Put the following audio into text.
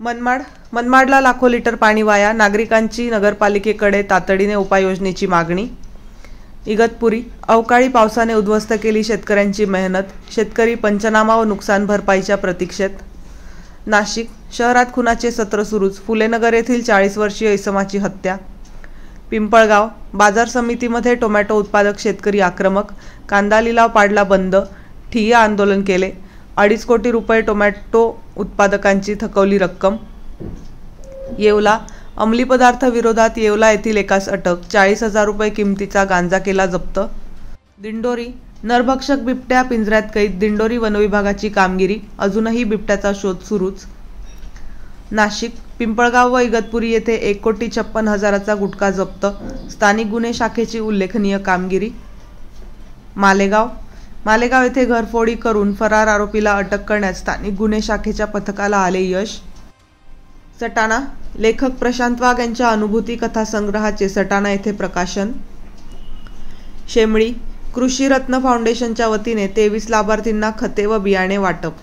मनमाडला लाखो लिटर पाणी वाया, नागरिकांची नगरपालिकेकडे तातडीने उपाययोजनेची मागणी। इगतपुरी, अवकाळी पावसाने उद्ध्वस्त केली शेतकऱ्यांची मेहनत, शेतकरी पंचनामा व नुकसान भरपाईच्या प्रतीक्षेत। नाशिक, शहरात खुनाचे सत्र सुरूच, फुलेनगर येथील 40 वर्षीय इसमाची हत्या। पिंपळगाव, बाजार समितीमध्ये टोमॅटो उत्पादक शेतकरी आक्रमक, कांदा लिलाव पाडला बंद, ठिय्या आंदोलन केले। 2.5 कोटी रुपये टोमॅटो उत्पादकांची थकवली रक्कम। येवला, अंमली पदार्थ विरोधात येवला येथील एकास अटक, 40,000 रुपये किमतीचा गांजा केला जप्त। दिंडोरी, नरभक्षक बिबट्या पिंजऱ्यात कैद, दिंडोरी वनविभागाची कामगिरी, अजूनही बिबट्याचा शोध सुरूच। नाशिक, पिंपळगाव व इगतपुरी येथे 1,56,00,000चा गुटखा जप्त, स्थानिक गुन्हे शाखेची उल्लेखनीय कामगिरी। मालेगाव येथे घरफोडी करून फरार आरोपीला अटक करण्यात स्थानिक गुन्हे शाखेच्या पथकाला आले यश। सटाणा, लेखक प्रशांत वाघ यांच्या अनुभूती कथा संग्रहाचे सटाणा येथे प्रकाशन। शेमळी, कृषी रत्न फाउंडेशनच्या वतीने 23 लाभार्थींना खते व बियाणे वाटप।